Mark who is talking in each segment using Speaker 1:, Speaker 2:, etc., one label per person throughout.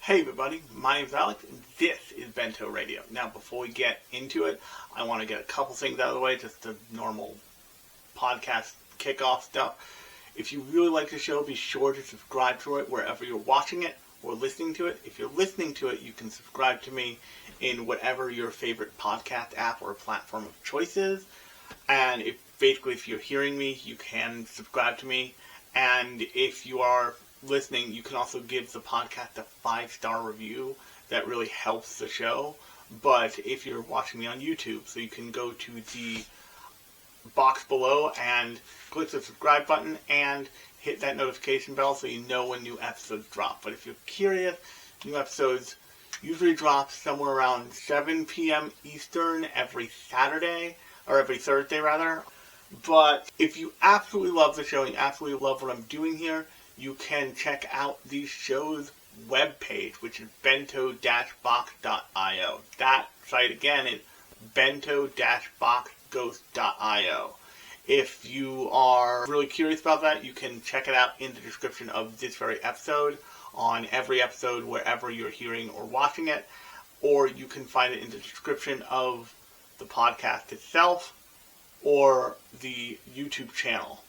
Speaker 1: Hey everybody, my name's Alex, and this is Bento Radio. Now, before we get into it, I want to get a couple things out of the way, just the normal podcast kickoff stuff. If you really like the show, be sure to subscribe to it wherever you're watching it or listening to it. If you're listening to it, you can subscribe to me in whatever your favorite podcast app or platform of choice is. And if you're hearing me, you can subscribe to me. And if you are listening, you can also give the podcast a 5-star review. That really helps the show. But if you're watching me on YouTube, so you can go to the box below and click the subscribe button and hit that notification bell so you know when new episodes drop. But if you're curious, new episodes usually drop somewhere around 7 p.m. Eastern every Saturday, or every Thursday rather. But if you absolutely love the show and you absolutely love what I'm doing here, you can check out the show's webpage, which is bento-box.io. That site again is bento-boxghost.io. If you are really curious about that, you can check it out in the description of this very episode, on every episode wherever you're hearing or watching it, or you can find it in the description of the podcast itself or the YouTube channel.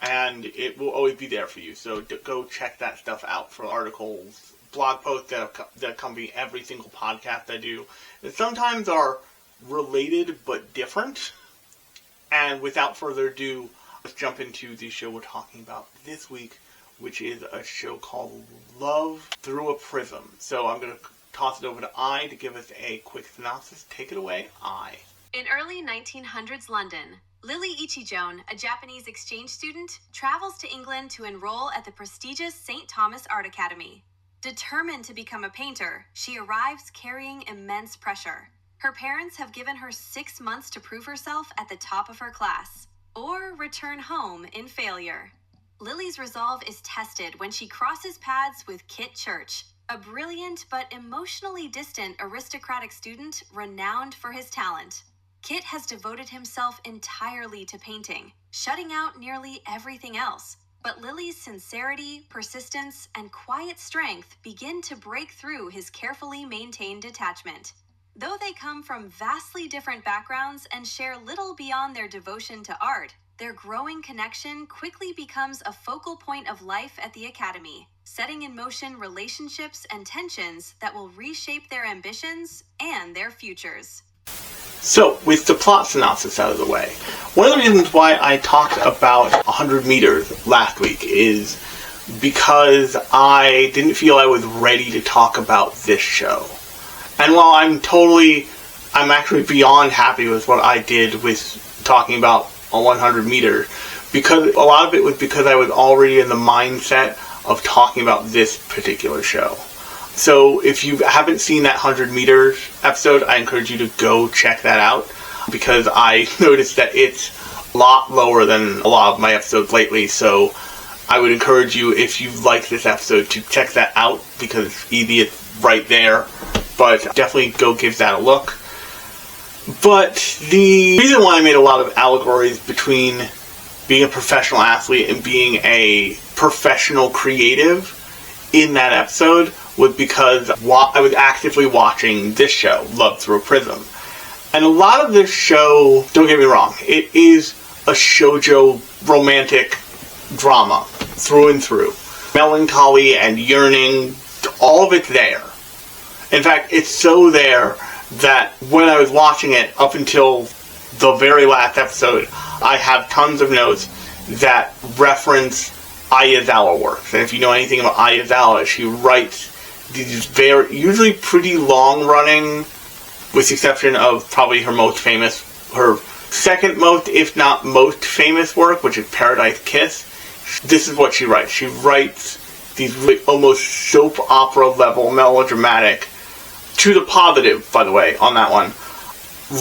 Speaker 1: And it will always be there for you. So go check that stuff out for articles, blog posts that accompany every single podcast I do. That sometimes are related but different. And without further ado, let's jump into the show we're talking about this week, which is a show called Love Through a Prism. So I'm going to toss it over to I to give us a quick synopsis. Take it away, I.
Speaker 2: In early 1900s London, Lili Ichijouin, a Japanese exchange student, travels to England to enroll at the prestigious St. Thomas Art Academy. Determined to become a painter, she arrives carrying immense pressure. Her parents have given her 6 months to prove herself at the top of her class, or return home in failure. Lili's resolve is tested when she crosses paths with Kit Church, a brilliant but emotionally distant aristocratic student renowned for his talent. Kit has devoted himself entirely to painting, shutting out nearly everything else. But Lili's sincerity, persistence, and quiet strength begin to break through his carefully maintained detachment. Though they come from vastly different backgrounds and share little beyond their devotion to art, their growing connection quickly becomes a focal point of life at the Academy, setting in motion relationships and tensions that will reshape their ambitions and their futures.
Speaker 1: So, with the plot synopsis out of the way, one of the reasons why I talked about 100 meters last week is because I didn't feel I was ready to talk about this show. And while I'm actually beyond happy with what I did with talking about a 100 meters, because a lot of it was because I was already in the mindset of talking about this particular show. So if you haven't seen that 100 meters episode, I encourage you to go check that out, because I noticed that it's a lot lower than a lot of my episodes lately. So I would encourage you, if you like this episode, to check that out, because it's easy, it's right there. But definitely go give that a look. But the reason why I made a lot of allegories between being a professional athlete and being a professional creative in that episode was because I was actively watching this show, Love Through a Prism. And a lot of this show, don't get me wrong, it is a shoujo romantic drama through and through. Melancholy and yearning, all of it's there. In fact, it's so there that when I was watching it up until the very last episode, I have tons of notes that reference Ayazawa works. And if you know anything about Ayazawa, she writes these usually pretty long-running, with the exception of probably her second most, if not most famous work, which is Paradise Kiss. This is what she writes. She writes these really almost soap opera level melodramatic, to the positive, by the way, on that one,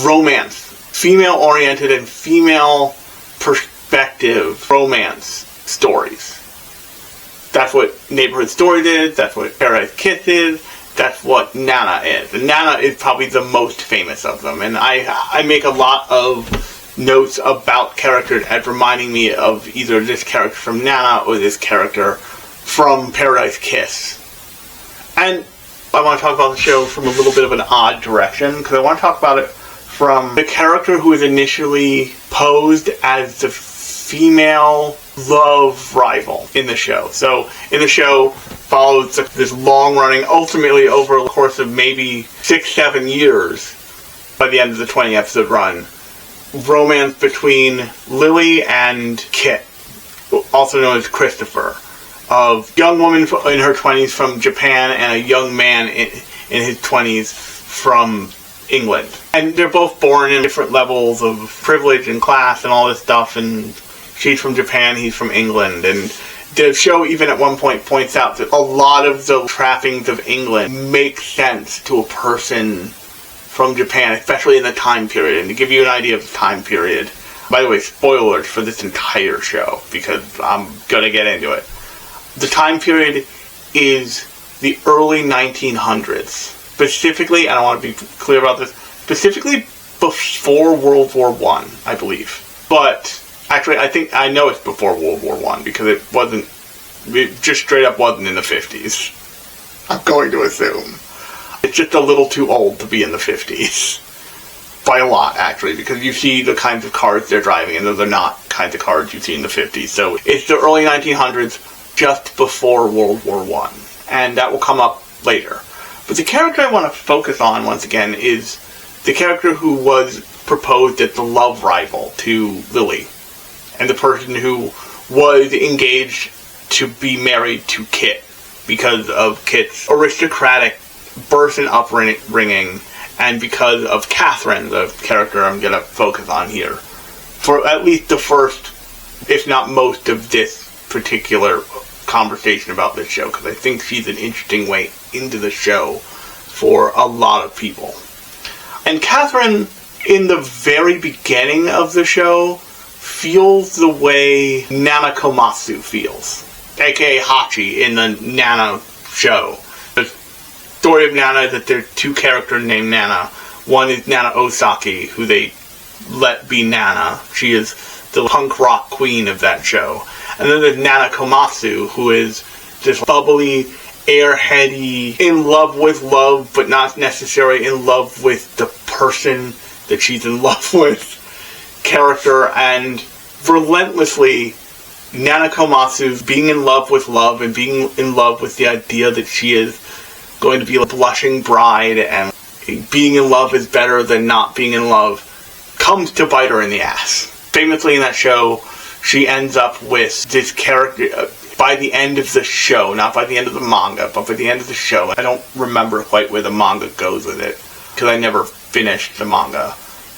Speaker 1: romance, female-oriented and female perspective romance stories. That's what Neighborhood Stories is, that's what Paradise Kiss is, that's what Nana is. And Nana is probably the most famous of them. And I make a lot of notes about characters as reminding me of either this character from Nana or this character from Paradise Kiss. And I want to talk about the show from a little bit of an odd direction, because I want to talk about it from the character who is initially posed as the female love rival in the show. So, in the show, follows this long-running, ultimately over the course of maybe 6-7 years, by the end of the 20-episode run, romance between Lili and Kit, also known as Christopher, of young woman in her 20s from Japan and a young man in his 20s from England. And they're both born in different levels of privilege and class and all this stuff, and she's from Japan, he's from England, and the show even at one point points out that a lot of the trappings of England make sense to a person from Japan, especially in the time period. And to give you an idea of the time period, by the way, spoilers for this entire show, because I'm gonna get into it. The time period is the early 1900s. Specifically, and I want to be clear about this, specifically before World War I, I believe. But, actually, I know it's before World War I, because it just straight up wasn't in the 50s. I'm going to assume. It's just a little too old to be in the 50s. By a lot, actually, because you see the kinds of cars they're driving, and those are not kinds of cars you see in the 50s. So, it's the early 1900s, just before World War I. And that will come up later. But the character I want to focus on, once again, is the character who was proposed as the love rival to Lili, and the person who was engaged to be married to Kit because of Kit's aristocratic birth and upbringing, and because of Catherine, the character I'm going to focus on here, for at least the first, if not most, of this particular conversation about this show, because I think she's an interesting way into the show for a lot of people. And Catherine, in the very beginning of the show, feels the way Nana Komatsu feels, aka Hachi in the Nana show. The story of Nana is that there are two characters named Nana. One is Nana Osaki, who they let be Nana. She is the punk rock queen of that show. And then there's Nana Komatsu, who is this bubbly, airheady, in love with love, but not necessarily in love with the person that she's in love with character. And relentlessly, Nana Komatsu's being in love with love, and being in love with the idea that she is going to be a blushing bride, and being in love is better than not being in love, comes to bite her in the ass. Famously in that show, she ends up with this character, by the end of the show, not by the end of the manga, but by the end of the show. I don't remember quite where the manga goes with it, because I never finished the manga.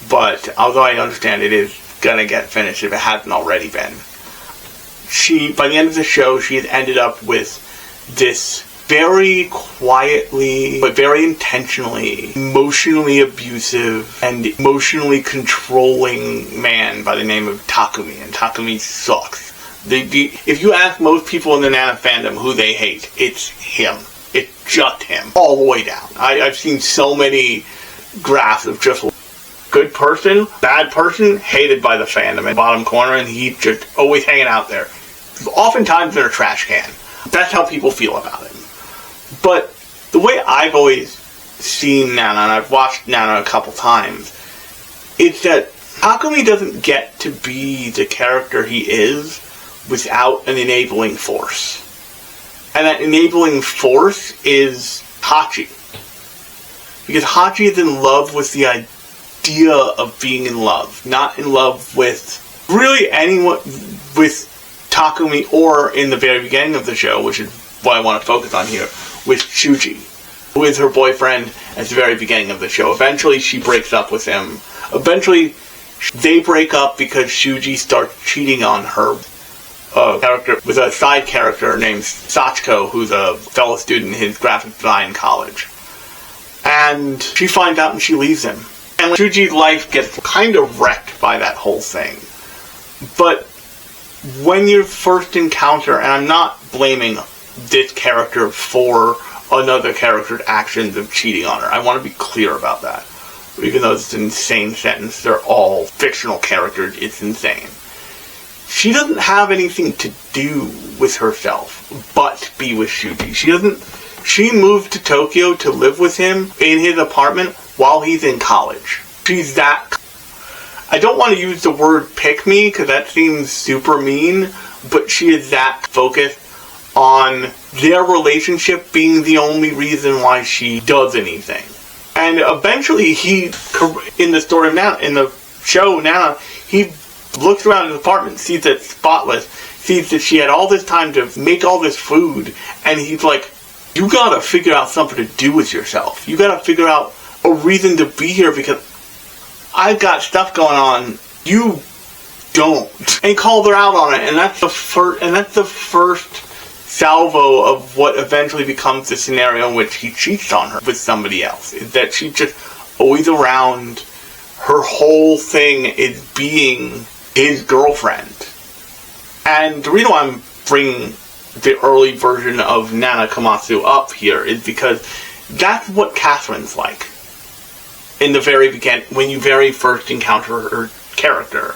Speaker 1: But, although I understand it is gonna get finished if it hasn't already been, by the end of the show, she has ended up with this very quietly, but very intentionally, emotionally abusive and emotionally controlling man by the name of Takumi, and Takumi sucks. If you ask most people in the Nana fandom who they hate, it's him. It's just him. All the way down. I've seen so many graphs of just good person, bad person, hated by the fandom in the bottom corner, and he's just always hanging out there. Oftentimes they're a trash can. That's how people feel about him. But the way I've always seen Nana, and I've watched Nana a couple times, is that Takumi doesn't get to be the character he is without an enabling force. And that enabling force is Hachi. Because Hachi is in love with the idea of being in love, not in love with really anyone, with Takumi, or in the very beginning of the show, which is what I want to focus on here, with Shuji, who is her boyfriend at the very beginning of the show. Eventually she breaks up with him. Eventually they break up because Shuji starts cheating on her character with a side character named Sachiko, who's a fellow student in his graphic design college. And she finds out and she leaves him. And Shuji's life gets kind of wrecked by that whole thing. But when you first encounter, and I'm not blaming this character for another character's actions of cheating on her. I want to be clear about that. Even though it's an insane sentence, they're all fictional characters, it's insane. She doesn't have anything to do with herself but be with Shuji. She moved to Tokyo to live with him in his apartment while he's in college. She's that... I don't want to use the word pick me because that seems super mean, but she is that focused on their relationship being the only reason why she does anything. And eventually in the story of Nana, in the show Nana, he looks around his apartment, sees it spotless, sees that she had all this time to make all this food, and he's like, you gotta figure out something to do with yourself. You gotta figure out a reason to be here because I've got stuff going on. You don't. And he called her out on it, and that's the first salvo of what eventually becomes the scenario in which he cheats on her with somebody else. Is that she's just always around. Her whole thing is being his girlfriend. And the reason why I'm bringing the early version of Nana Komatsu up here is because that's what Catherine's like in the very beginning, when you very first encounter her character.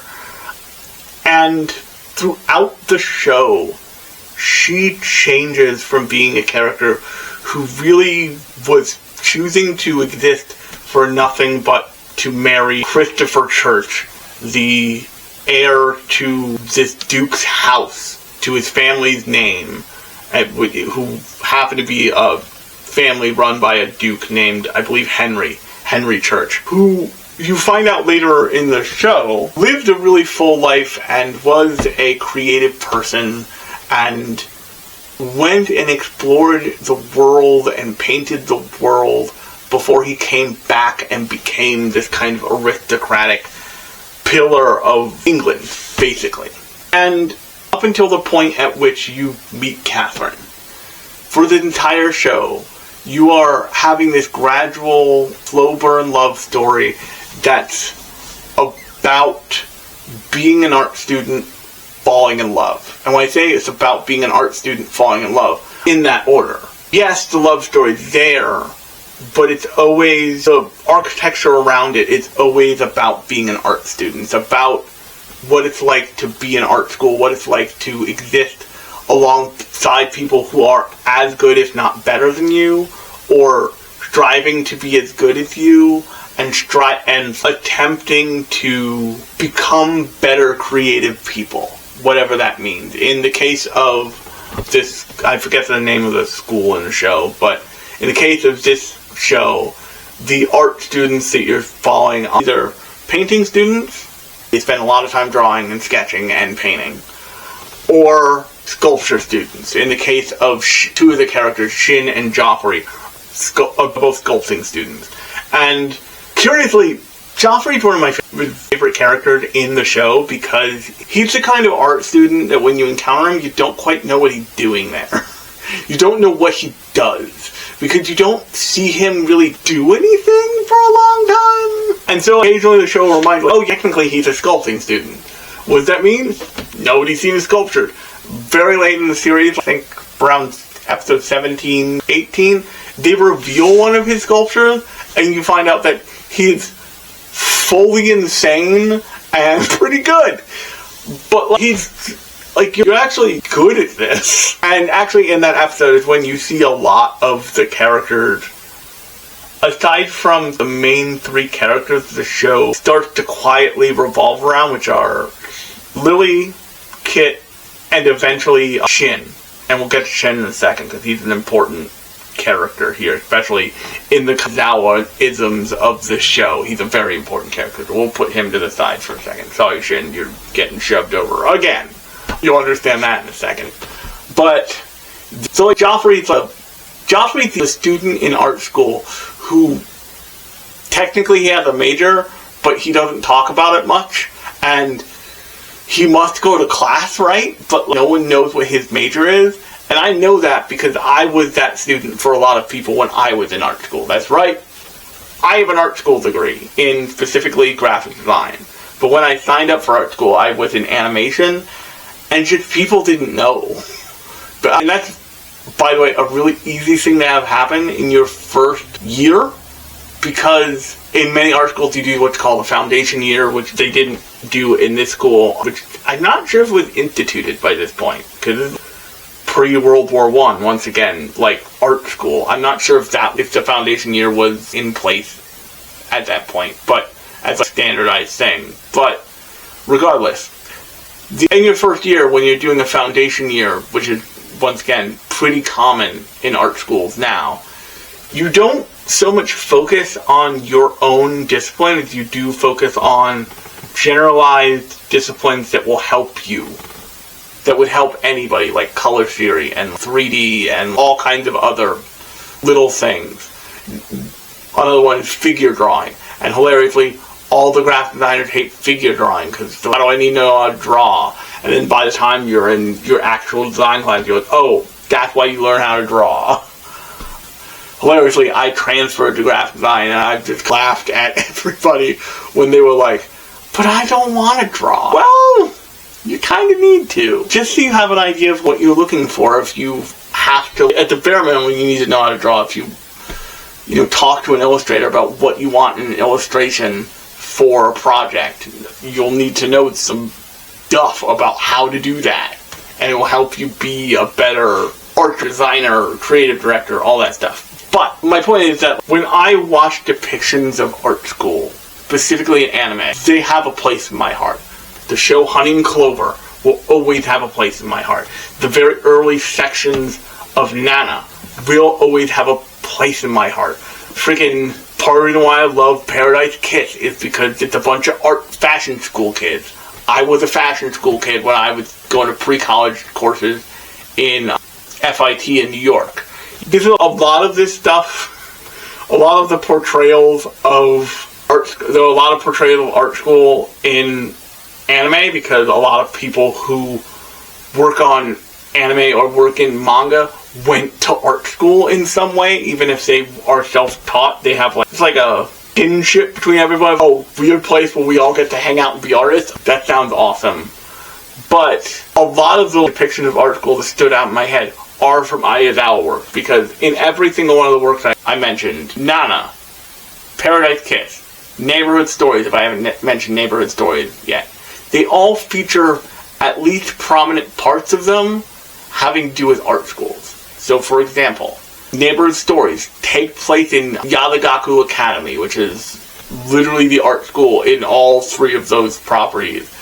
Speaker 1: And throughout the show, she changes from being a character who really was choosing to exist for nothing but to marry Christopher Church, the heir to this duke's house, to his family's name, who happened to be a family run by a duke named, I believe, Henry Church, who you find out later in the show lived a really full life and was a creative person and went and explored the world and painted the world before he came back and became this kind of aristocratic pillar of England, basically. And up until the point at which you meet Catherine, for the entire show, you are having this gradual, slow burn love story that's about being an art student falling in love. And when I say it's about being an art student falling in love, in that order. Yes, the love story's there, but it's always, the architecture around it is always about being an art student. It's about what it's like to be in art school, what it's like to exist alongside people who are as good, if not better than you, or striving to be as good as you, and attempting to become better creative people, whatever that means. In the case of this, I forget the name of the school in the show, but in the case of this show, the art students that you're following are either painting students, they spend a lot of time drawing and sketching and painting, or sculpture students. In the case of two of the characters, Shin and Joffrey, are both sculpting students. And curiously, Joffrey's one of my favorite characters in the show because he's the kind of art student that when you encounter him, you don't quite know what he's doing there. You don't know what he does because you don't see him really do anything for a long time. And so occasionally the show will remind you, oh, technically he's a sculpting student. What does that mean? Nobody's seen his sculpture. Very late in the series, I think around episode 17, 18, they reveal one of his sculptures, and you find out that he's fully insane and pretty good. But he's like, you're actually good at this. And actually in that episode is when you see a lot of the characters, aside from the main three characters the show starts to quietly revolve around, which are Lili, Kit, and eventually Shin. And we'll get to Shin in a second because he's an important character here, especially in the Kazawa-isms of the show. He's a very important character. We'll put him to the side for a second. Sorry, Shin, you're getting shoved over again. You'll understand that in a second. But, so like Joffrey's a student in art school who technically he has a major, but he doesn't talk about it much. And he must go to class, right? But no one knows what his major is. And I know that because I was that student for a lot of people when I was in art school. That's right. I have an art school degree in specifically graphic design. But when I signed up for art school, I was in animation. And just people didn't know. And that's, by the way, a really easy thing to have happen in your first year. Because in many art schools you do what's called a foundation year, which they didn't do in this school, which I'm not sure if it was instituted by this point, because it's pre-World War I, once again, like art school. I'm not sure if the foundation year was in place at that point, but as a standardized thing. But regardless, in your first year, when you're doing a foundation year, which is, once again, pretty common in art schools now, you don't so much focus on your own discipline as you do focus on generalized disciplines that will help you, that would help anybody, like color theory and 3D and all kinds of other little things. Another one is figure drawing. And hilariously, all the graphic designers hate figure drawing because why do I need to know how to draw? And then by the time you're in your actual design class, you're like, oh, that's why you learn how to draw. Hilariously, I transferred to graphic design and I just laughed at everybody when they were like, but I don't want to draw. Well, you kind of need to. Just so you have an idea of what you're looking for. If you have to, at the bare minimum, you need to know how to draw. If you talk to an illustrator about what you want in an illustration for a project, you'll need to know some stuff about how to do that. And it will help you be a better art designer, creative director, all that stuff. But my point is that when I watch depictions of art school, specifically in anime, they have a place in my heart. The show Honey and Clover will always have a place in my heart. The very early sections of Nana will always have a place in my heart. Freaking part of the reason why I love Paradise Kiss is because it's a bunch of fashion school kids. I was a fashion school kid when I was going to pre-college courses in FIT in New York. There's a lot of this stuff, a lot of the portrayals of art, there are a lot of portrayals of art school in anime because a lot of people who work on anime or work in manga went to art school in some way, even if they are self-taught. They have it's like a kinship between everybody. Oh, weird place where we all get to hang out and be artists. That sounds awesome. But a lot of the depictions of art school that stood out in my head are from Ayazawa work, because in every single one of the works I mentioned, Nana, Paradise Kiss, Neighborhood Stories, if I haven't mentioned Neighborhood Stories yet, they all feature at least prominent parts of them having to do with art schools. So, for example, Neighborhood Stories take place in Yadagaku Academy, which is literally the art school in all three of those properties.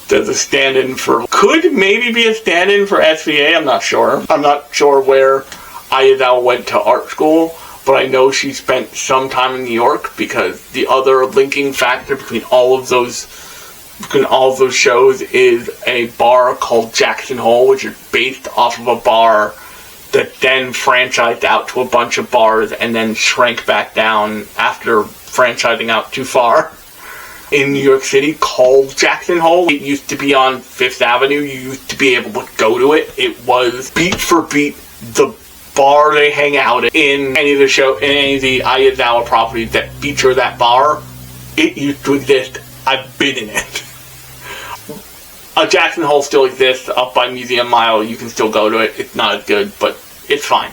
Speaker 1: There's a stand-in for, could maybe be a stand-in for SVA, I'm not sure. I'm not sure where Ayazawa went to art school, but I know she spent some time in New York, because the other linking factor between all of those shows is a bar called Jackson Hole, which is based off of a bar that then franchised out to a bunch of bars and then shrank back down after franchising out too far in New York City, called Jackson Hole. It used to be on Fifth Avenue. You used to be able to go to it. It was beat for beat the bar they hang out in any of the Ayazawa properties that feature that bar. It used to exist. I've been in it. Jackson Hole still exists up by Museum Mile. You can still go to it. It's not as good, but it's fine.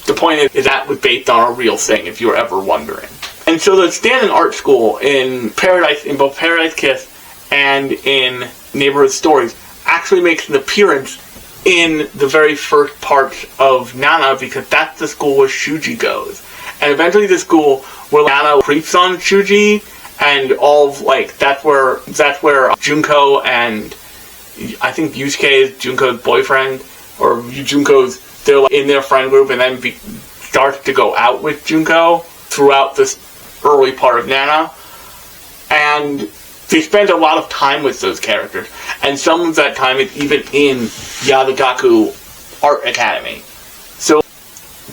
Speaker 1: The point is that was based on a real thing, if you were ever wondering. And so the stand-in art school in both Paradise Kiss and in Neighborhood Stories actually makes an appearance in the very first part of Nana, because that's the school where Shuji goes. And eventually the school where Nana creeps on Shuji, and that's where Junko and I think Yusuke is Junko's boyfriend, or they're in their friend group, and then starts to go out with Junko throughout this early part of Nana. And they spend a lot of time with those characters, and some of that time is even in Yadagaku Art Academy. So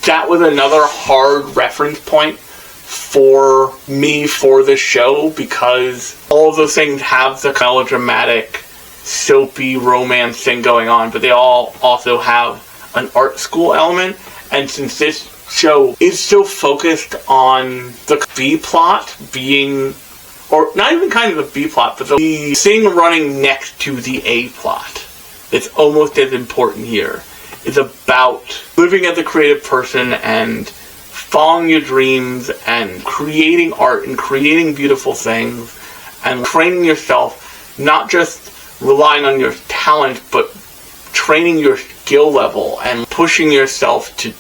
Speaker 1: that was another hard reference point for me for this show, because all of those things have the kind of dramatic, soapy romance thing going on, but they all also have an art school element. And since this show is so focused on the B plot being, or not even kind of the B plot, but the thing running next to the A plot, it's almost as important here. It's about living as a creative person and following your dreams and creating art and creating beautiful things and training yourself, not just relying on your talent, but training your skill level and pushing yourself to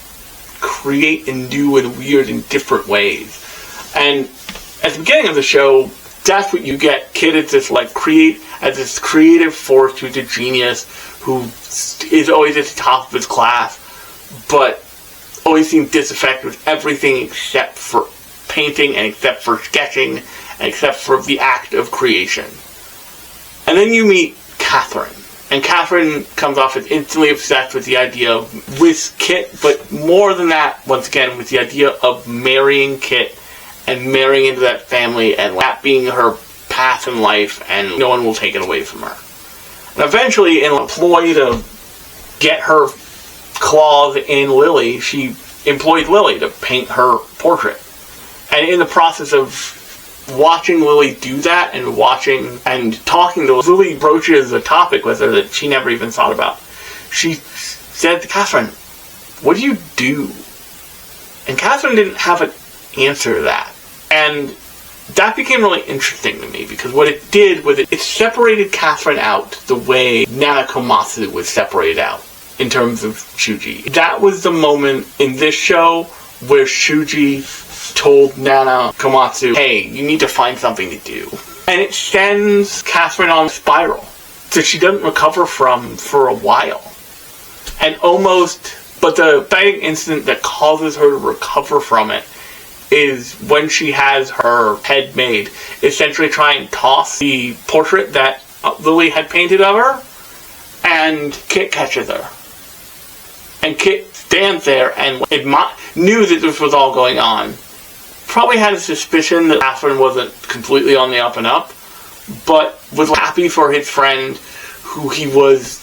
Speaker 1: create in new and weird and different ways. And at the beginning of the show, that's what you get. Kit is this this creative force who's a genius, who is always at the top of his class, but always seems disaffected with everything except for painting and except for sketching and except for the act of creation. And then you meet Catherine. And Catherine comes off as instantly obsessed with the idea of, with Kit, but more than that, once again, with the idea of marrying Kit and marrying into that family and that being her path in life, and no one will take it away from her. And eventually, in a ploy to get her claws in Lili, she employed Lili to paint her portrait. And in the process of watching Lili do that and watching and talking to Lili broaches a topic with her that she never even thought about. She said to Catherine, "What do you do?" And Catherine didn't have an answer to that. And that became really interesting to me, because what it did was it separated Catherine out the way Nana Komatsu was separated out in terms of Shuji. That was the moment in this show where Shuji told Nana Komatsu, "Hey, you need to find something to do." And it sends Catherine on a spiral that she doesn't recover from for a while. But the big incident that causes her to recover from it is when she has her head made, essentially trying to toss the portrait that Lili had painted of her, and Kit catches her. And Kit stands there and knew that this was all going on. Probably had a suspicion that Catherine wasn't completely on the up and up, but was happy for his friend, who he was,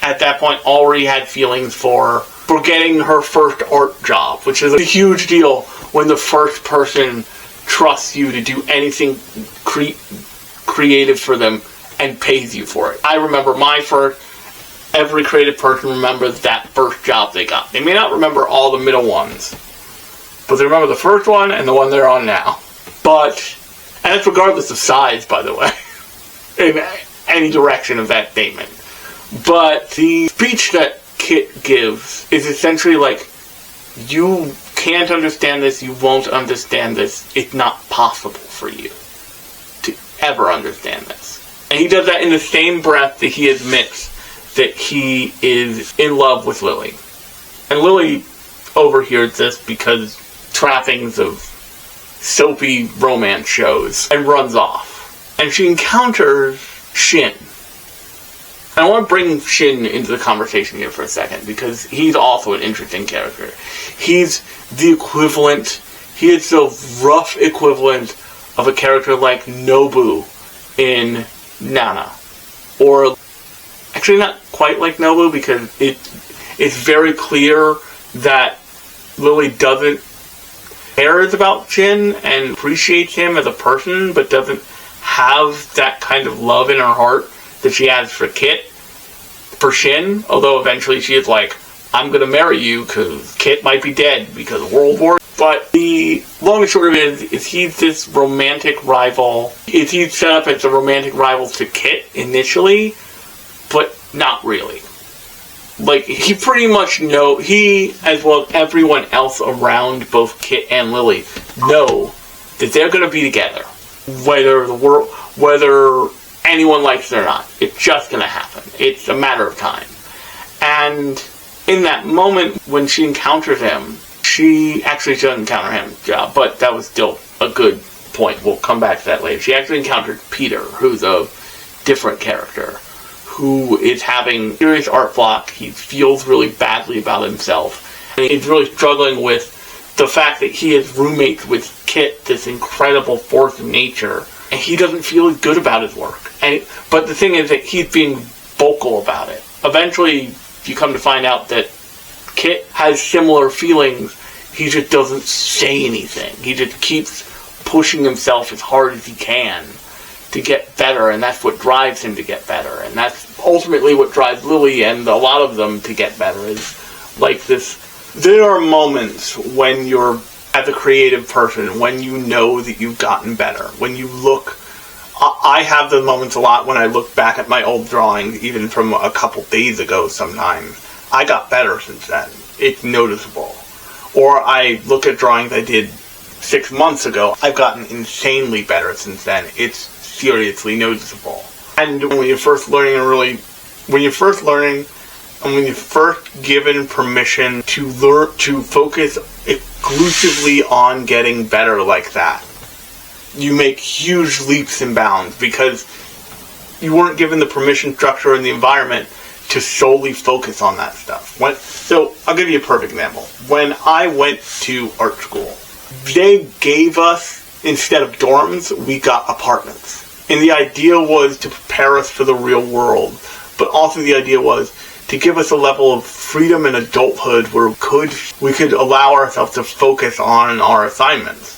Speaker 1: at that point, already had feelings for getting her first art job, which is a huge deal when the first person trusts you to do anything creative for them and pays you for it. I remember every creative person remembers that first job they got. They may not remember all the middle ones, but they remember the first one and the one they're on now. And that's regardless of size, by the way, in any direction of that statement. But the speech that Kit gives is essentially like, you can't understand this, you won't understand this, it's not possible for you to ever understand this. And he does that in the same breath that he admits that he is in love with Lili. And Lili overhears this because trappings of soapy romance shows, and runs off. And she encounters Shin. And I want to bring Shin into the conversation here for a second, because he's also an interesting character. He's the equivalent, he is the rough equivalent of a character like Nobu in Nana. Or, actually not quite like Nobu, because it's very clear that Lili cares about Shin and appreciates him as a person, but doesn't have that kind of love in her heart that she has for Shin, although eventually she is like, I'm gonna marry you because Kit might be dead because of World War. But the long and short of it is he's this romantic rival. He's set up as a romantic rival to Kit initially, but not really. Like, he pretty much he, as well as everyone else around both Kit and Lili, know that they're gonna be together. Whether anyone likes it or not. It's just going to happen. It's a matter of time. And in that moment, when she encounters him, she actually doesn't encounter him, but that was still a good point. We'll come back to that later. She actually encountered Peter, who's a different character, who is having serious art block. He feels really badly about himself. And he's really struggling with the fact that he is roommates with Kit, this incredible force of nature, and he doesn't feel good about his work. But the thing is that he's being vocal about it. Eventually, you come to find out that Kit has similar feelings. He just doesn't say anything. He just keeps pushing himself as hard as he can to get better, and that's what drives him to get better. And that's ultimately what drives Lili and a lot of them to get better, is like this. There are moments when you're, as a creative person, when you know that you've gotten better. When you look, I have the moments a lot when I look back at my old drawings, even from a couple days ago sometimes, I got better since then. It's noticeable. Or I look at drawings I did 6 months ago. I've gotten insanely better since then. It's seriously noticeable. And when you're first learning and when you're first given permission to focus exclusively on getting better like that, you make huge leaps and bounds because you weren't given the permission, structure, and the environment to solely focus on that stuff. So I'll give you a perfect example. When I went to art school, they gave us, instead of dorms, we got apartments. And the idea was to prepare us for the real world, but also the idea was to give us a level of freedom and adulthood where we could allow ourselves to focus on our assignments,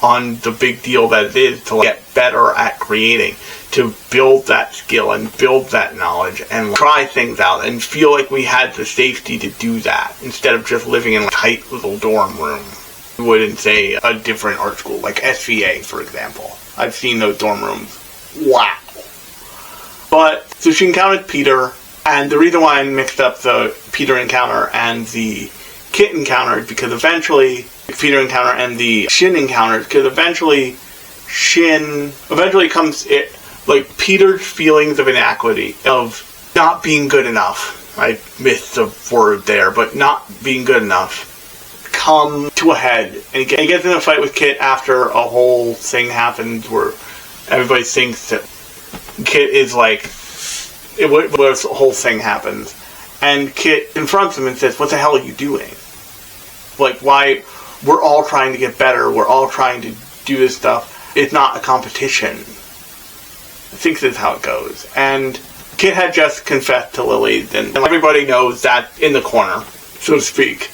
Speaker 1: on the big deal that it is to get better at creating, to build that skill and build that knowledge and try things out and feel like we had the safety to do that instead of just living in a tight little dorm room. We wouldn't say a different art school, like SVA, for example. I've seen those dorm rooms. Wow. But, so she encountered Peter, and the reason why I mixed up the Peter encounter and the Kit encounter is because eventually, Peter encounter and the Shin encounter, because eventually comes like Peter's feelings of inadequacy, of not being good enough. I missed the word there, but not being good enough, come to a head. And he gets in a fight with Kit after a whole thing happens where everybody thinks that Kit is like, where this whole thing happens. And Kit confronts him and says, "What the hell are you doing? Like, why? We're all trying to get better. We're all trying to do this stuff. It's not a competition." I think this is how it goes. And Kit had just confessed to Lili, and everybody knows that in the corner, so to speak.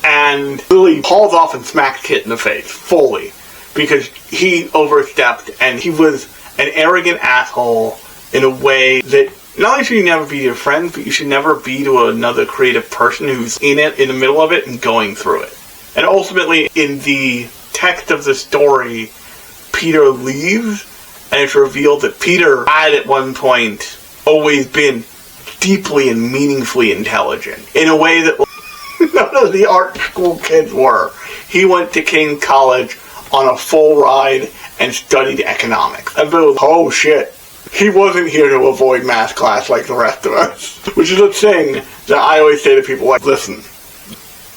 Speaker 1: And Lili hauls off and smacks Kit in the face, fully, because he overstepped, and he was an arrogant asshole in a way that not only should you never be to your friends, but you should never be to another creative person who's in the middle of it, and going through it. And ultimately, in the text of the story, Peter leaves, and it's revealed that Peter had at one point always been deeply and meaningfully intelligent, in a way that none of the art school kids were. He went to King College on a full ride and studied economics. And was, oh shit, he wasn't here to avoid math class like the rest of us. Which is a thing that I always say to people, like, listen,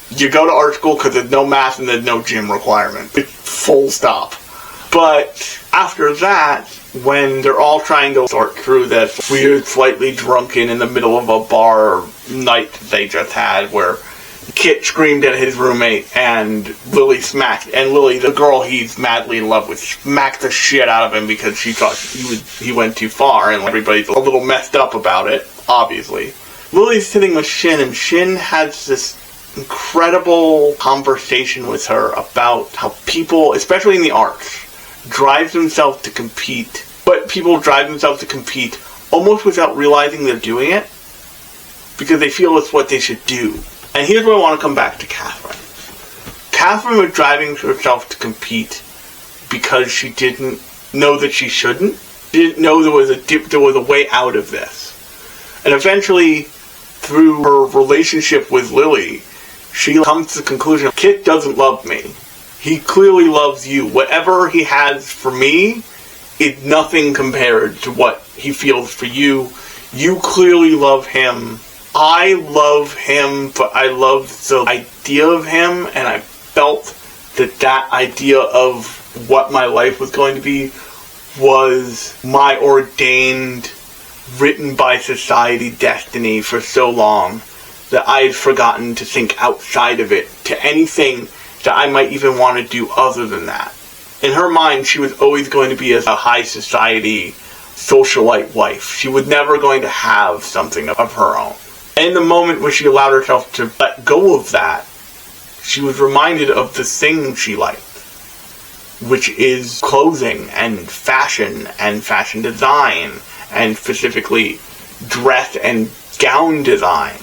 Speaker 1: you go to art school because there's no math and there's no gym requirement. It's full stop. But after that, when they're all trying to sort through this weird, slightly drunken, in the middle of a bar night that they just had, where Kit screamed at his roommate and Lili smacked, and Lili, the girl he's madly in love with, smacked the shit out of him because she thought he went too far, and everybody's a little messed up about it, obviously. Lili's sitting with Shin, and Shin has this incredible conversation with her about how people, especially in the arts, drive themselves to compete, but people drive themselves to compete almost without realizing they're doing it, because they feel it's what they should do. And here's where I want to come back to Catherine. Catherine was driving herself to compete because she didn't know that she shouldn't. She didn't know there was a way out of this. And eventually, through her relationship with Lili, she comes to the conclusion, Kit doesn't love me. He clearly loves you. Whatever he has for me is nothing compared to what he feels for you. You clearly love him. I love him, but I love the idea of him, and I felt that idea of what my life was going to be was my ordained, written by society destiny for so long that I had forgotten to think outside of it to anything that I might even want to do other than that. In her mind, she was always going to be a high society socialite wife. She was never going to have something of her own. And in the moment when she allowed herself to let go of that, she was reminded of the thing she liked, which is clothing and fashion design, and specifically dress and gown design.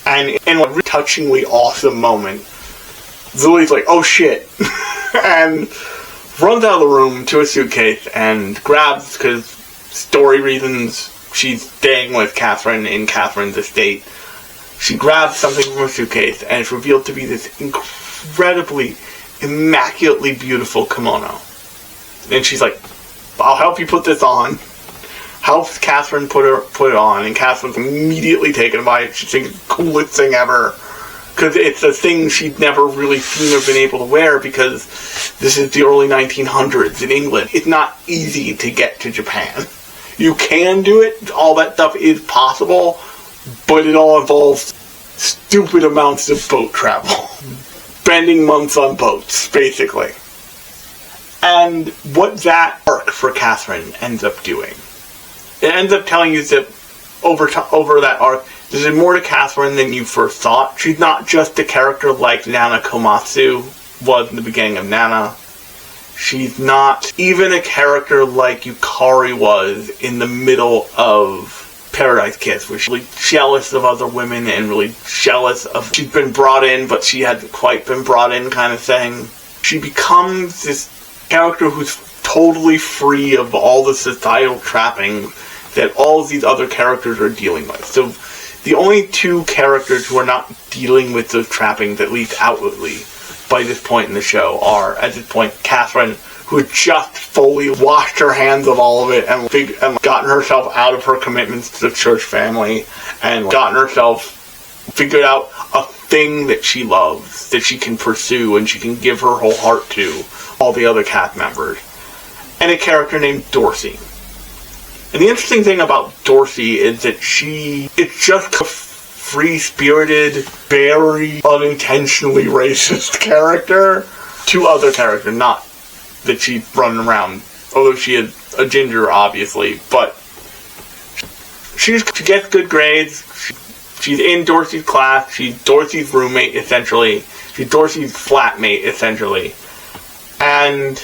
Speaker 1: And in a really touchingly awesome moment, Lili's like, oh shit, and runs out of the room to a suitcase and grabs, because story reasons, she's staying with Catherine in Catherine's estate, she grabs something from her suitcase, and it's revealed to be this incredibly, immaculately beautiful kimono. And she's like, I'll help you put this on. Helps Catherine put it on, and Catherine's immediately taken by it. She thinks it's the coolest thing ever. Because it's a thing she'd never really seen or been able to wear, because this is the early 1900s in England. It's not easy to get to Japan. You can do it, all that stuff is possible, but it all involves stupid amounts of boat travel. Spending months on boats, basically. And what that arc for Catherine ends up doing, it ends up telling you that over that arc, there's more to Catherine than you first thought. She's not just a character like Nana Komatsu was in the beginning of Nana. She's not even a character like Yukari was in the middle of Paradise Kiss, where she's really jealous of other women and really jealous of she's been brought in, but she hasn't quite been brought in kind of thing. She becomes this character who's totally free of all the societal trappings that all of these other characters are dealing with. So the only two characters who are not dealing with those trappings, at least outwardly, by this point in the show are, at this point, Catherine, who had just fully washed her hands of all of it and gotten herself out of her commitments to the church family and gotten herself figured out a thing that she loves, that she can pursue and she can give her whole heart to, all the other cast members. And a character named Dorsey. And the interesting thing about Dorsey is that it's just a free-spirited, very unintentionally racist character to other characters. Not that she's running around, although she is a ginger, obviously, but she gets good grades. She's in Dorsey's class. She's Dorsey's roommate, essentially. She's Dorsey's flatmate, essentially. And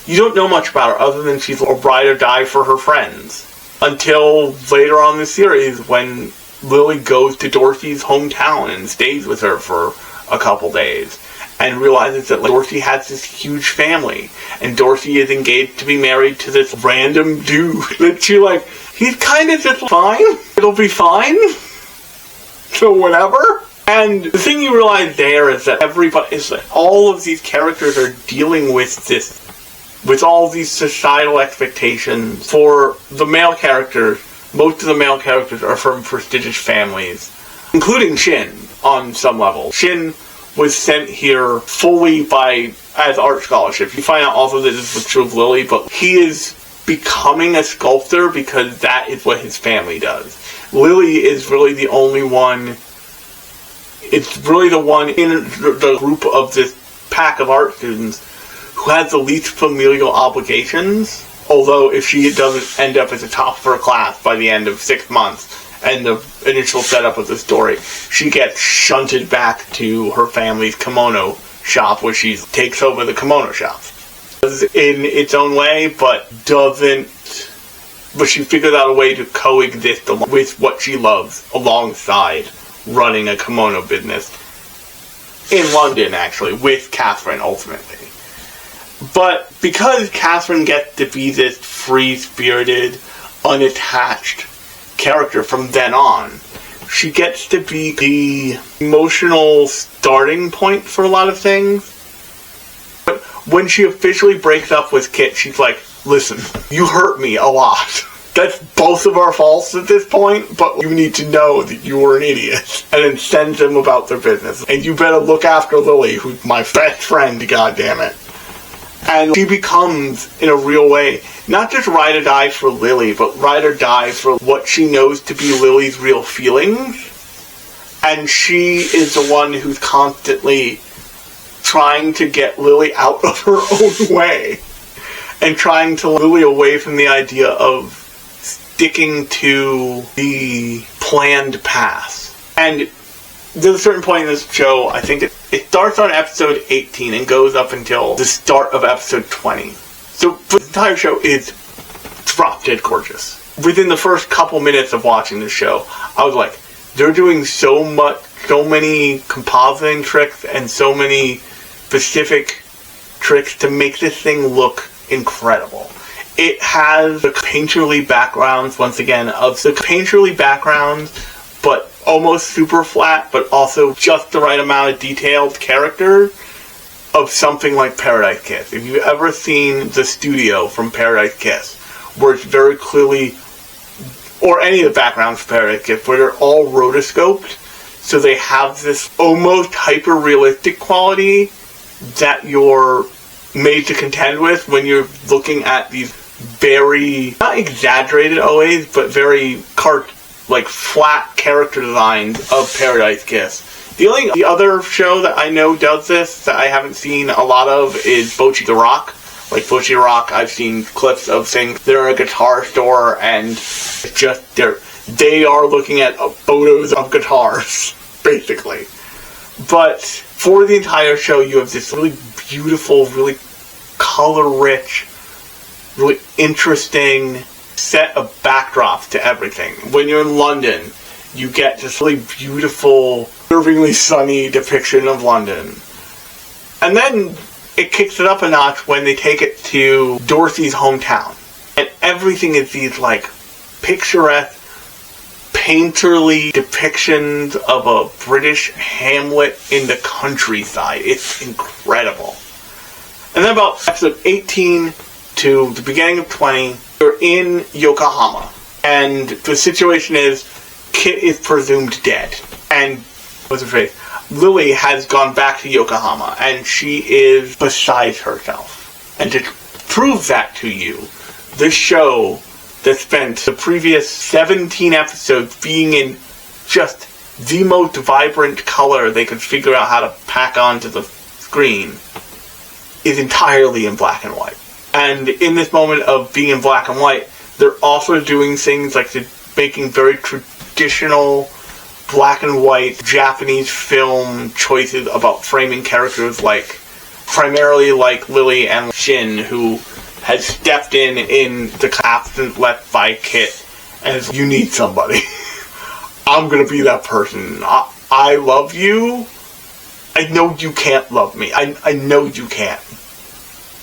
Speaker 1: you don't know much about her other than she's a ride or die for her friends. Until later on in the series when Lili goes to Dorsey's hometown and stays with her for a couple days. And realizes that Dorsey has this huge family. And Dorsey is engaged to be married to this random dude. That she he's kind of just fine. It'll be fine. So whatever. And the thing you realize there is that all of these characters are dealing with this, with all these societal expectations. For the male characters, most of the male characters are from prestigious families, including Shin on some level. Shin was sent here fully as art scholarship. You find out also that this was true of Lili, but he is becoming a sculptor because that is what his family does. Lili is really the only one. It's really the one in the group of this pack of art students who has the least familial obligations. Although if she doesn't end up at the top of her class by the end of 6 months and the initial setup of the story, she gets shunted back to her family's kimono shop, where she takes over the kimono shop. In its own way, but she figures out a way to coexist with what she loves alongside running a kimono business in London, actually, with Catherine, ultimately. But because Catherine gets to be this free-spirited, unattached character from then on, she gets to be the emotional starting point for a lot of things. But when she officially breaks up with Kit, she's like, listen, you hurt me a lot. That's both of our faults at this point, but you need to know that you were an idiot. And then sends them about their business. And you better look after Lili, who's my best friend, goddammit. And she becomes, in a real way, not just ride or die for Lili, but ride or die for what she knows to be Lili's real feelings. And she is the one who's constantly trying to get Lili out of her own way. And trying to Lili away from the idea of sticking to the planned path. And there's a certain point in this show, I think it starts on episode 18 and goes up until the start of episode 20. So the entire show is drop dead gorgeous. Within the first couple minutes of watching the show, I was like, they're doing so many compositing tricks and so many specific tricks to make this thing look incredible. It has the painterly backgrounds, once again, but almost super flat, but also just the right amount of detailed character of something like Paradise Kiss. If you've ever seen the studio from Paradise Kiss, where it's very clearly, or any of the backgrounds for Paradise Kiss, where they're all rotoscoped, so they have this almost hyper-realistic quality that you're made to contend with when you're looking at these very, not exaggerated always, but very flat character designs of Paradise Kiss. The other show that I know does this, that I haven't seen a lot of, is Bocchi the Rock. Like Bocchi the Rock, I've seen clips of things. They're in a guitar store, and it's just, they are looking at photos of guitars, basically. But for the entire show, you have this really beautiful, really color-rich, really interesting set of backdrops to everything. When you're in London, you get this really beautiful, disturbingly sunny depiction of London. And then it kicks it up a notch when they take it to Dorothy's hometown. And everything is these, picturesque, painterly depictions of a British hamlet in the countryside. It's incredible. And then about episode 18 to the beginning of 20, you're in Yokohama. And the situation is, Kit is presumed dead. And, what's her face? Lili has gone back to Yokohama, and she is beside herself. And to prove that to you, this show that spent the previous 17 episodes being in just the most vibrant color they could figure out how to pack onto the screen is entirely in black and white. And in this moment of being in black and white, they're also doing things like making very traditional black and white Japanese film choices about framing characters primarily like Lili and Shin, who has stepped in the absence left by Kit as, you need somebody. I'm gonna be that person. I love you. I know you can't love me. I know you can't.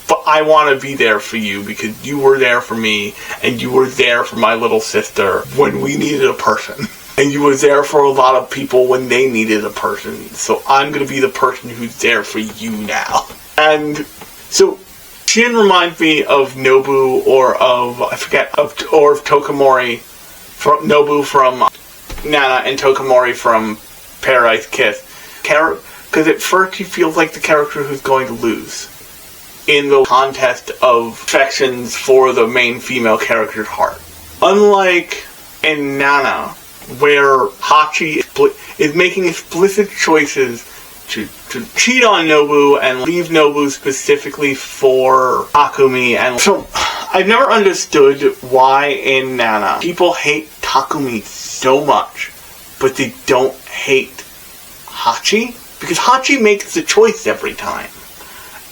Speaker 1: But I want to be there for you because you were there for me, and you were there for my little sister when we needed a person. And you were there for a lot of people when they needed a person. So I'm going to be the person who's there for you now. And so Shin reminds me of Nobu or of Tokamori. Nobu from Nana and Tokamori from Paradise Kiss. Because at first he feels like the character who's going to lose in the contest of affections for the main female character's heart. Unlike in Nana, where Hachi is making explicit choices to cheat on Nobu and leave Nobu specifically for Takumi. And so I've never understood why in Nana people hate Takumi so much, but they don't hate Hachi, because Hachi makes the choice every time.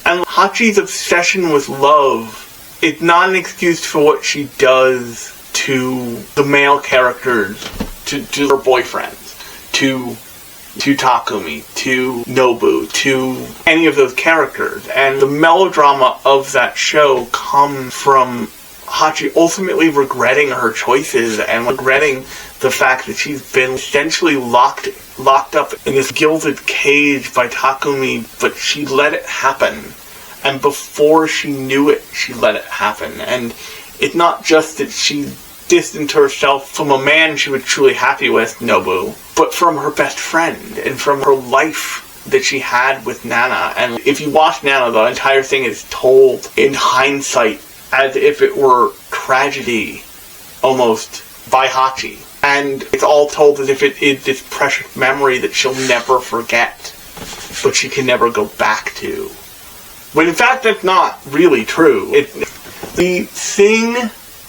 Speaker 1: And Hachi's obsession with love is not an excuse for what she does to the male characters, to her boyfriends, to Takumi, to Nobu, to any of those characters. And the melodrama of that show comes from Hachi ultimately regretting her choices and regretting the fact that she's been essentially locked up in this gilded cage by Takumi, but she let it happen. And before she knew it, she let it happen. And it's not just that she distanced herself from a man she was truly happy with, Nobu, but from her best friend and from her life that she had with Nana. And if you watch Nana, the entire thing is told in hindsight as if it were tragedy, almost, by Hachi. And it's all told as if it is this precious memory that she'll never forget, but she can never go back to. When in fact that's not really true. The thing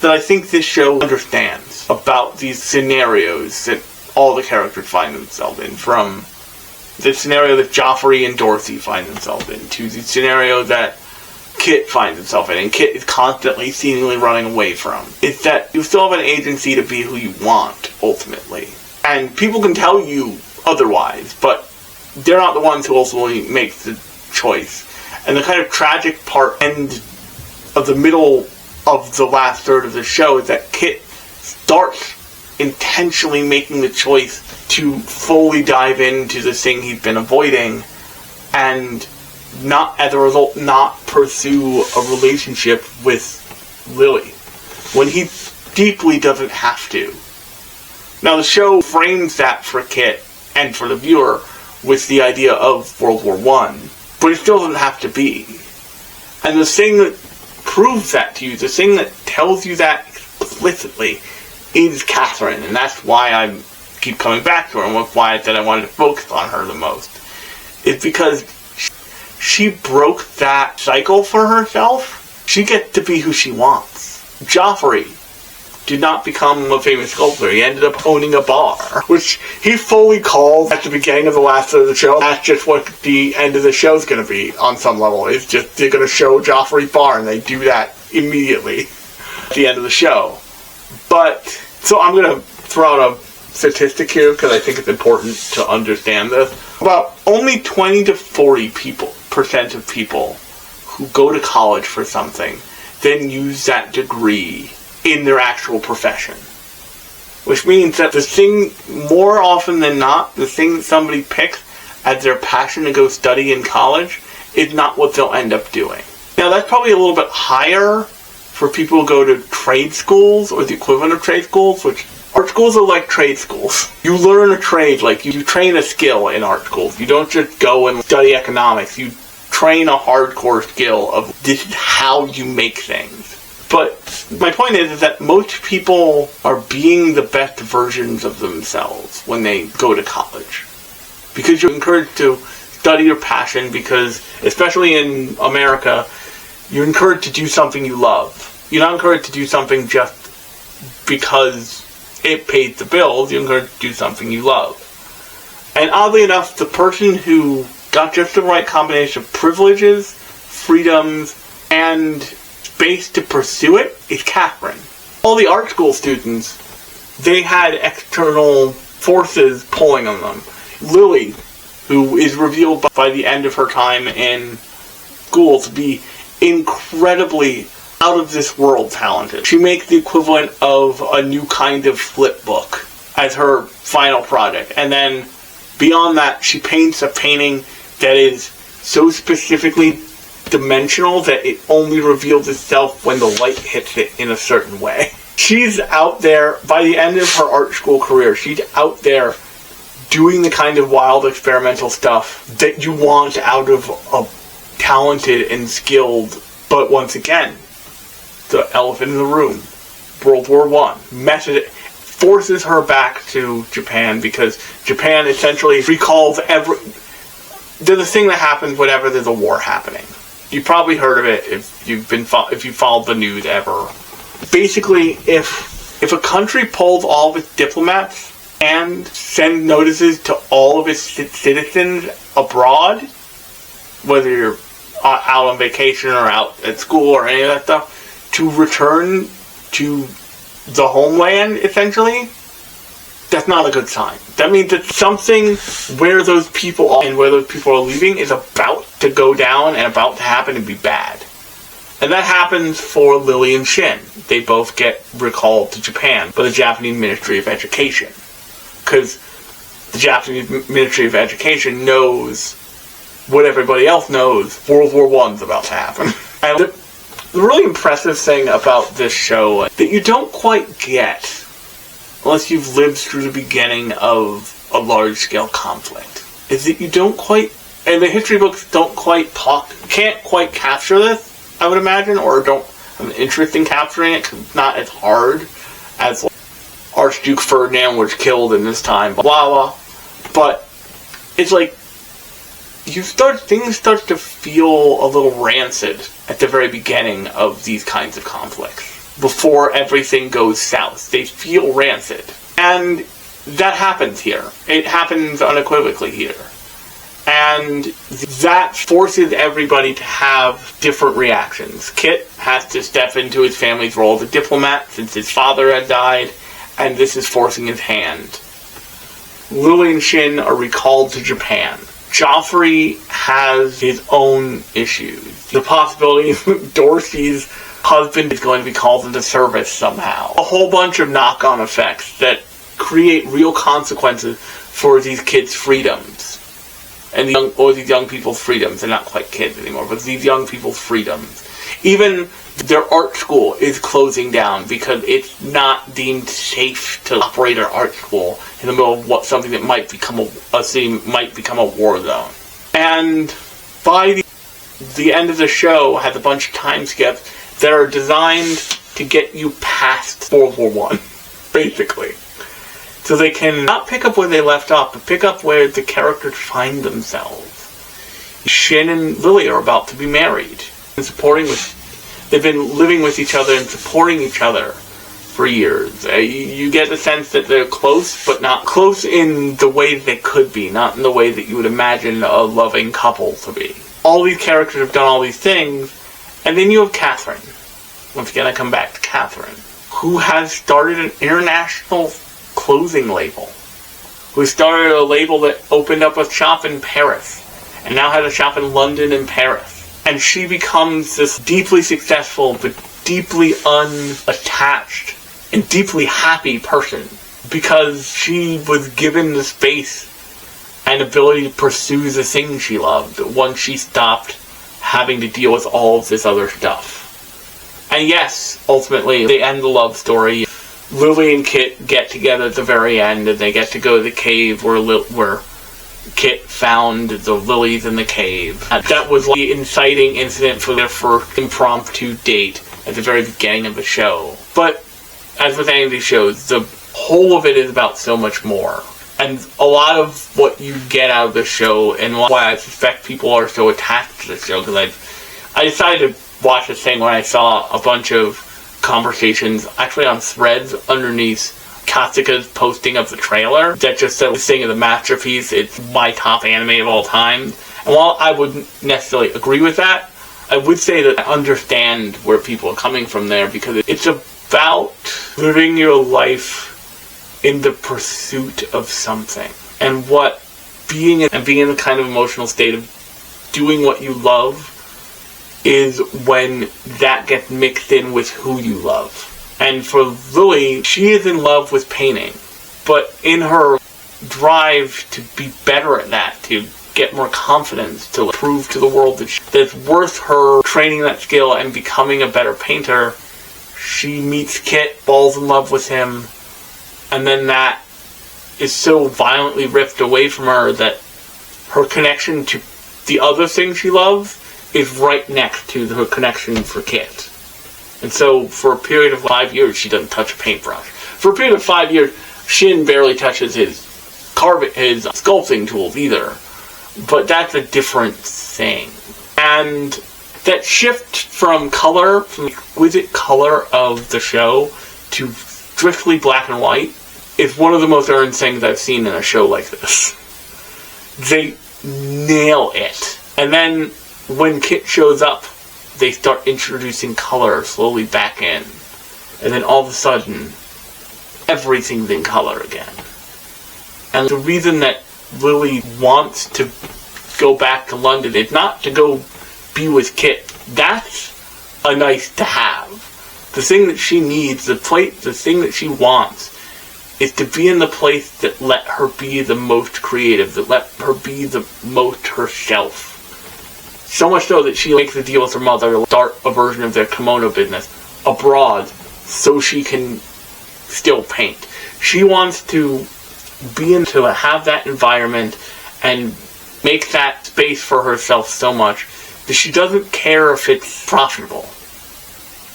Speaker 1: that I think this show understands about these scenarios that all the characters find themselves in, from the scenario that Joffrey and Dorothy find themselves in, to the scenario that Kit finds himself in, and Kit is constantly seemingly running away from, is that you still have an agency to be who you want, ultimately. And people can tell you otherwise, but they're not the ones who ultimately make the choice. And the kind of tragic part end of the middle of the last third of the show is that Kit starts intentionally making the choice to fully dive into the thing he's been avoiding, and not, as a result, not pursue a relationship with Lili, when he deeply doesn't have to. Now, the show frames that for Kit and for the viewer with the idea of World War I, but it still doesn't have to be. And the thing that proves that to you, the thing that tells you that explicitly, is Catherine, and that's why I keep coming back to her, and why I said I wanted to focus on her the most. It's because she broke that cycle for herself. She gets to be who she wants. Joffrey did not become a famous sculptor. He ended up owning a bar, which he fully called at the beginning of the last of the show. That's just what the end of the show is going to be on some level. It's just they're going to show Joffrey's bar, and they do that immediately at the end of the show. But, so I'm going to throw out a statistic here because I think it's important to understand this. About only 20 to 40% of people who go to college for something then use that degree in their actual profession. Which means that the thing, more often than not, the thing that somebody picks as their passion to go study in college is not what they'll end up doing. Now, that's probably a little bit higher for people who go to trade schools, or the equivalent of trade schools, which art schools are like trade schools. You learn a trade, like you train a skill in art schools. You don't just go and study economics. You train a hardcore skill of this is how you make things. But my point is that most people are being the best versions of themselves when they go to college. Because you're encouraged to study your passion, because, especially in America, you're encouraged to do something you love. You're not encouraged to do something just because it pays the bills. You're encouraged to do something you love. And oddly enough, the person who got just the right combination of privileges, freedoms, and space to pursue it is Catherine. All the art school students, they had external forces pulling on them. Lili, who is revealed by the end of her time in school to be incredibly out of this world talented. She makes the equivalent of a new kind of flip book as her final project. And then beyond that, she paints a painting that is so specifically dimensional that it only reveals itself when the light hits it in a certain way. She's out there, by the end of her art school career, she's out there doing the kind of wild experimental stuff that you want out of a talented and skilled, but once again, the elephant in the room, World War I, method forces her back to Japan, because Japan essentially recalls there's a thing that happens whenever there's a war happening. You probably heard of it if you followed the news ever. Basically, if a country pulls all of its diplomats and sends notices to all of its citizens abroad, whether you're out on vacation or out at school or any of that stuff, to return to the homeland, essentially, that's not a good sign. That means that something where those people are and where those people are leaving is about to go down and about to happen and be bad. And that happens for Lili and Shin. They both get recalled to Japan by the Japanese Ministry of Education. Because the Japanese Ministry of Education knows what everybody else knows. World War I's about to happen. And the really impressive thing about this show that you don't quite get unless you've lived through the beginning of a large-scale conflict, is that you don't quite, and the history books can't quite capture this, I would imagine, or don't have an interest in capturing it, because it's not as hard as Archduke Ferdinand was killed in this time, blah, blah. But it's like, things start to feel a little rancid at the very beginning of these kinds of conflicts. Before everything goes south. They feel rancid. And that happens here. It happens unequivocally here. And that forces everybody to have different reactions. Kit has to step into his family's role as a diplomat since his father had died, and this is forcing his hand. Lili and Shin are recalled to Japan. Joffrey has his own issues. The possibility Dorsey's husband is going to be called into service somehow. A whole bunch of knock-on effects that create real consequences for these kids' freedoms. And these young people's freedoms. They're not quite kids anymore, but these young people's freedoms. Even their art school is closing down because it's not deemed safe to operate an art school in the middle of something that might become a city, might become a war zone. And by the end of the show, has a bunch of time skips that are designed to get you past World War I, basically. So they can not pick up where they left off, but pick up where the characters find themselves. Shin and Lili are about to be married. They've been living with each other and supporting each other for years. You get the sense that they're close, but not close in the way they could be, not in the way that you would imagine a loving couple to be. All these characters have done all these things, and then you have Catherine. Once again, I come back to Catherine, who has started an international clothing label, who started a label that opened up a shop in Paris, and now has a shop in London and Paris. And she becomes this deeply successful, but deeply unattached and deeply happy person because she was given the space and ability to pursue the thing she loved once she stopped having to deal with all of this other stuff. And yes, ultimately, they end the love story. Lili and Kit get together at the very end, and they get to go to the cave where Kit found the lilies in the cave. That was the inciting incident for their first impromptu date at the very beginning of the show. But, as with any of these shows, the whole of it is about so much more. And a lot of what you get out of the show, and why I suspect people are so attached to the show, because I decided to watch this thing when I saw a bunch of conversations, actually on threads underneath Katsuka's posting of the trailer that just said this thing is a masterpiece, it's my top anime of all time. And while I wouldn't necessarily agree with that, I would say that I understand where people are coming from there, because it's about living your life in the pursuit of something. And what being in the kind of emotional state of doing what you love is when that gets mixed in with who you love. And for Lili, she is in love with painting, but in her drive to be better at that, to get more confidence, to prove to the world that it's worth her training that skill and becoming a better painter, she meets Kit, falls in love with him, and then that is so violently ripped away from her that her connection to the other thing she loves is right next to her connection for Kit. And so, for a period of 5 years, she doesn't touch a paintbrush. For a period of 5 years, Shin barely touches his sculpting tools either. But that's a different thing. And that shift from color, from the exquisite color of the show, to strictly black and white, is one of the most earned things I've seen in a show like this. They nail it. And then, when Kit shows up, they start introducing color slowly back in. And then all of a sudden, everything's in color again. And the reason that Lili wants to go back to London is not to go be with Kit. That's a nice to have. The thing that she needs, the thing that she wants, is to be in the place that let her be the most creative, that let her be the most herself. So much so that she makes a deal with her mother to start a version of their kimono business abroad so she can still paint. She wants to to have that environment and make that space for herself so much that she doesn't care if it's profitable.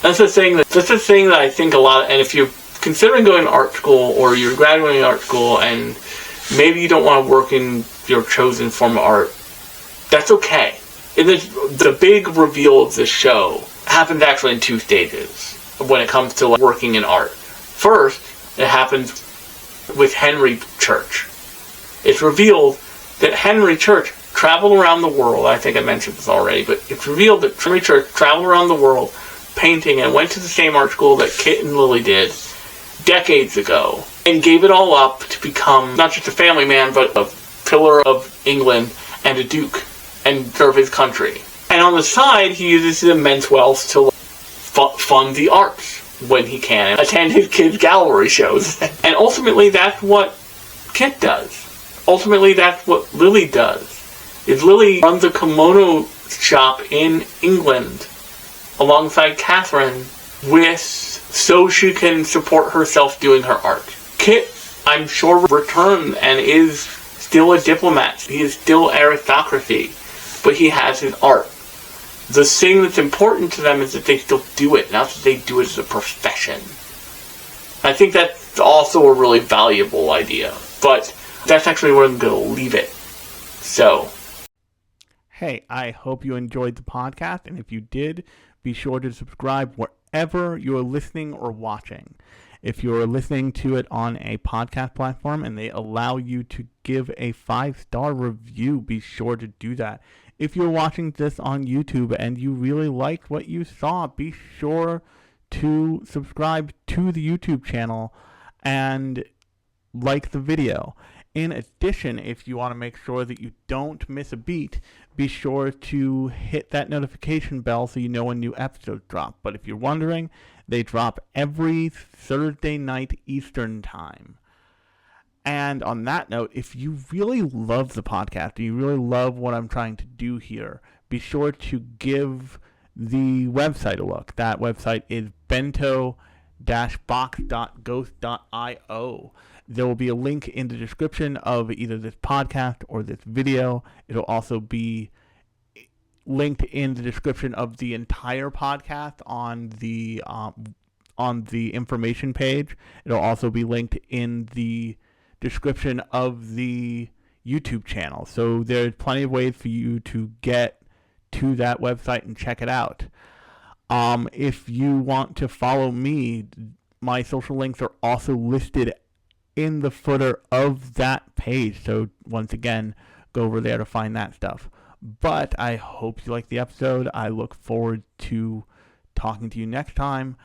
Speaker 1: That's the thing that I think a lot, and if you're considering going to art school or you're graduating art school and maybe you don't want to work in your chosen form of art, that's okay. The big reveal of this show happens actually in 2 stages when it comes to working in art. First, it happens with Henry Church. It's revealed that Henry Church traveled around the world. I think I mentioned this already, but it's revealed that Henry Church traveled around the world painting and went to the same art school that Kit and Lili did decades ago and gave it all up to become not just a family man, but a pillar of England and a duke and serve his country. And on the side, he uses his immense wealth to fund the arts when he can, attend his kids' gallery shows. And ultimately, that's what Kit does. Ultimately, that's what Lili does. Is Lili runs a kimono shop in England alongside Catherine so she can support herself doing her art. Kit, I'm sure, returns and is still a diplomat. He is still aristocracy, but he has his art. The thing that's important to them is that they still do it, not that they do it as a profession. I think that's also a really valuable idea, but that's actually where I'm going to leave it. So,
Speaker 3: hey, I hope you enjoyed the podcast, and if you did, be sure to subscribe wherever you're listening or watching. If you're listening to it on a podcast platform and they allow you to give a 5-star review, be sure to do that. If you're watching this on YouTube and you really liked what you saw, be sure to subscribe to the YouTube channel and like the video. In addition, if you want to make sure that you don't miss a beat, be sure to hit that notification bell so you know when new episodes drop. But if you're wondering, they drop every Thursday night Eastern time. And on that note, if you really love the podcast, and you really love what I'm trying to do here, be sure to give the website a look. That website is bento-box.ghost.io. There will be a link in the description of either this podcast or this video. It'll also be linked in the description of the entire podcast on the information page. It'll also be linked in the description of the YouTube channel. So there's plenty of ways for you to get to that website and check it out. If you want to follow me, my social links are also listed in the footer of that page. So once again, go over there to find that stuff. But I hope you liked the episode. I look forward to talking to you next time.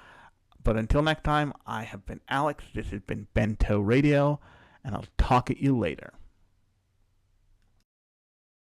Speaker 3: But until next time, I have been Alex. This has been Bento Radio, and I'll talk at you later.